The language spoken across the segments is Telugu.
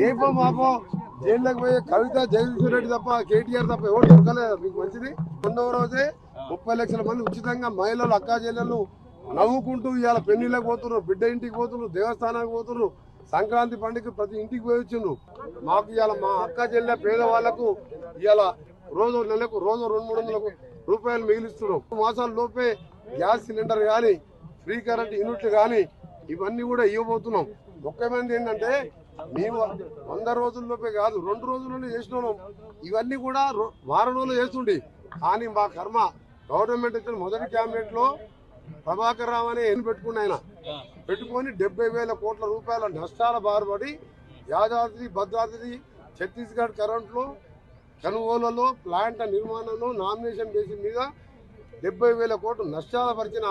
రేపో మాపో జైల్లోకి పోయే కవిత జగదీశ్వర్ రెడ్డి తప్ప కేటీఆర్ తప్ప ఎవరు దొరకలేదు మీకు మంచిది. రెండవ రోజే 30 లక్షల మంది ఉచితంగా మహిళలు అక్కా చెల్లెళ్ళు నవ్వుకుంటూ ఇవాళ పెళ్లిళ్ళకి పోతున్నారు, బిడ్డ ఇంటికి పోతున్నారు, దేవస్థానానికి పోతున్నారు, సంక్రాంతి పండుగ ప్రతి ఇంటికి పోయి వచ్చిండ్రు. మాకు ఇవాళ మా అక్క చెల్లె పేదవాళ్లకు ఇవాళ రోజు నెలకు రోజు 200-300 రూపాయలు మిగిలిస్తున్నాం. మాసాల లోపే గ్యాస్ సిలిండర్ కానీ ఫ్రీ కరెంట్ యూనిట్లు కానీ ఇవన్నీ కూడా ఇవ్వబోతున్నాం. ముఖ్యమంది ఏంటంటే మేము 100 రోజుల్లోపే కాదు 2 రోజుల్లోనే చేసినాం. ఇవన్నీ కూడా వారం రోజులు చేస్తుండే. కానీ మా కర్మ గవర్నమెంట్ ఇచ్చిన మొదటి క్యాబినెట్ లో ప్రభాకర్ రావు అనే పెట్టుకుని ఆయన పెట్టుకొని 70,000 కోట్ల రూపాయల నష్టాల బారుపడి యాదాద్రి భద్రాద్రి ఛత్తీస్గఢ్ కరెంట్లో కొనుగోలులో ప్లాంట్ నిర్మాణంలో నామినేషన్ బేసిస్ మీద 70,000 కోట్లు నష్టాల పరిచిన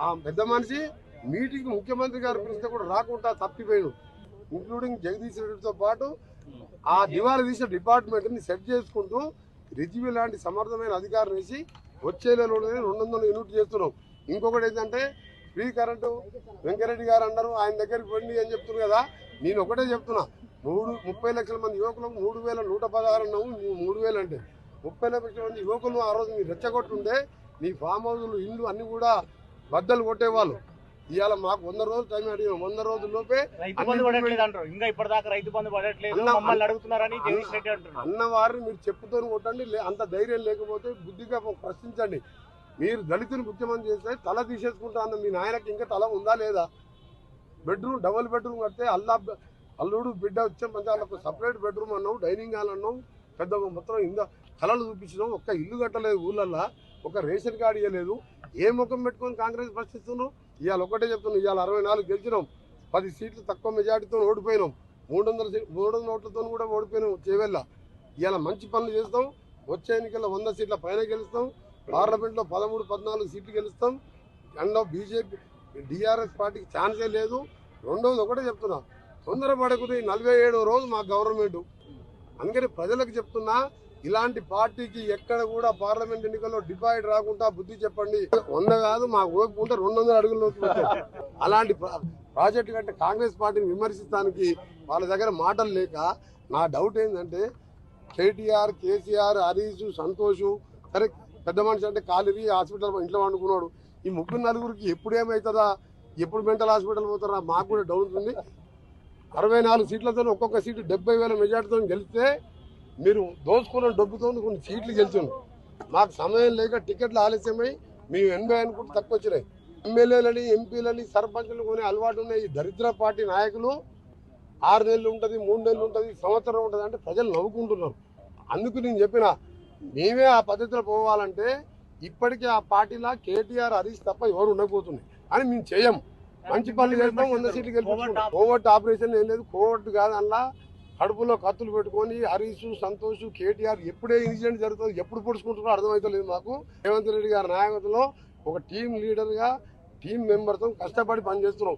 ఆ పెద్ద మనిషి మీటింగ్ ముఖ్యమంత్రి గారు పిలిస్తే కూడా రాకుండా తప్పిపోయాడు. ఇంక్లూడింగ్ జగదీష్ రెడ్డితో పాటు ఆ దివాళా తీసిన డిపార్ట్మెంట్ని సెట్ చేసుకుంటూ రిజ్వీ లాంటి సమర్థమైన అధికారులు వేసి వచ్చే నెలలోనే 200 యూనిట్లు చేస్తున్నాం. ఇంకొకటి ఏంటంటే ఫ్రీ కరెంటు వెంకరెడ్డి గారు అన్నారు ఆయన దగ్గరికి పోండి అని చెప్తున్నారు కదా. నేను ఒకటే చెప్తున్నా 30 లక్షల మంది యువకులకు 3,116 అన్నాము. 3,000 అంటే 30 లక్షల మంది యువకులు ఆ రోజు మీరు రెచ్చగొట్టుండే మీ ఫామ్ హౌస్లు ఇల్లు అన్ని కూడా బద్దలు కొట్టేవాళ్ళు. ఇవాళ మాకు 100 రోజులు టైం అడిగాం. 100 రోజుల్లోపే అన్నవారిని మీరు చెప్పుతో కొట్టండి. అంత ధైర్యం లేకపోతే బుద్ధిగా ప్రశ్నించండి. మీరు దళితుని ముఖ్యమంత్రి చేస్తే తల తీసేసుకుంటా అన్న మీ నాయనకి ఇంకా తల ఉందా లేదా? బెడ్రూమ్ డబుల్ బెడ్రూమ్ కడితే అల్లుడు బిడ్డ వచ్చే మంచి వాళ్ళకు సపరేట్ బెడ్రూమ్ అన్నావు, డైనింగ్ హాల్ అన్నావు, పెద్ద మొత్తం ఇందా కళలు చూపించినావు. ఒక్క ఇల్లు కట్టలేదు ఊళ్ళల్లో, ఒక రేషన్ కార్డు ఇవ్వలేదు. ఏ ముఖం పెట్టుకొని కాంగ్రెస్ ప్రశ్నిస్తున్నావు? ఇవాళ ఒకటే చెప్తున్నాం. ఇవాళ 64 గెలిచినాం, 10 సీట్లు తక్కువ మెజార్టీతో ఓడిపోయినాం, 300 ఓట్లతో కూడా ఓడిపోయినాం చేవెళ్ళ. ఇవాళ మంచి పనులు చేస్తాం. వచ్చే ఎన్నికల్లో 100 సీట్ల పైన గెలుస్తాం. పార్లమెంట్లో 13-14 సీట్లు గెలుస్తాం. అందులో బీజేపీ టీఆర్ఎస్ పార్టీకి ఛాన్సే లేదు. రెండోది ఒకటే చెప్తున్నా, తొందరపడకుని 47వ రోజు మా గవర్నమెంట్. అందుకని ప్రజలకు చెప్తున్నా, ఇలాంటి పార్టీకి ఎక్కడ కూడా పార్లమెంట్ ఎన్నికల్లో డిపాజిట్ రాకుండా బుద్ధి చెప్పండి. 100 కాదు మాకు ఓపుకుంటే 200 అడుగుల్లో అలాంటి ప్రాజెక్టు కంటే కాంగ్రెస్ పార్టీని విమర్శించడానికి వాళ్ళ దగ్గర మాటలు లేక నా డౌట్ ఏంటంటే కేటీఆర్, కేసీఆర్, హరీష్, సంతోష్, సరే పెద్ద మనిషి అంటే కాలిరి హాస్పిటల్ ఇంట్లో వండుకున్నాడు. ఈ 34 ఎప్పుడు ఏమవుతుందా, ఎప్పుడు మెంటల్ హాస్పిటల్ పోతారా మాకు కూడా డౌట్ ఉంది. 64 సీట్లతో ఒక్కొక్క సీటు 70,000 మెజార్టీతో గెలిస్తే మీరు దోచుకున్న డబ్బుతో కొన్ని సీట్లు గెలిచాను. మాకు సమయం లేక టికెట్లు ఆలస్యమై మేము 80 అనుకుంటే తక్కువ వచ్చినాయి. ఎమ్మెల్యేలని, ఎంపీలని, సర్పంచ్లు కొనే అలవాటు ఉన్న ఈ దరిద్ర పార్టీ నాయకులు 6 నెలలు ఉంటుంది, 3 నెలలు ఉంటుంది, సంవత్సరం ఉంటుంది అంటే ప్రజలు నవ్వుకుంటున్నారు. అందుకు నేను చెప్పిన మేమే ఆ పద్ధతిలో పోవాలంటే ఇప్పటికీ ఆ పార్టీలా కేటీఆర్, హరీష్ తప్ప ఎవరు ఉండకపోతుంది అని మేము చేయం. మంచి పనులు చేస్తాం, 100 సీట్లు గెలుపుకుంటాం. కోవర్ట్ ఆపరేషన్ ఏం లేదు, కోవర్ట్ కాదు. అలా కడుపులో కత్తులు పెట్టుకొని హరీష్, సంతోష్, కేటీఆర్ ఎప్పుడే ఇన్సిడెంట్ జరుగుతుంది, ఎప్పుడు పొడుచుకుంటారో అర్థమవుతలేదు మాకు. రేవంత్ రెడ్డి గారి నాయకత్వంలో ఒక టీం లీడర్గా టీం మెంబర్తో కష్టపడి పనిచేస్తున్నాం.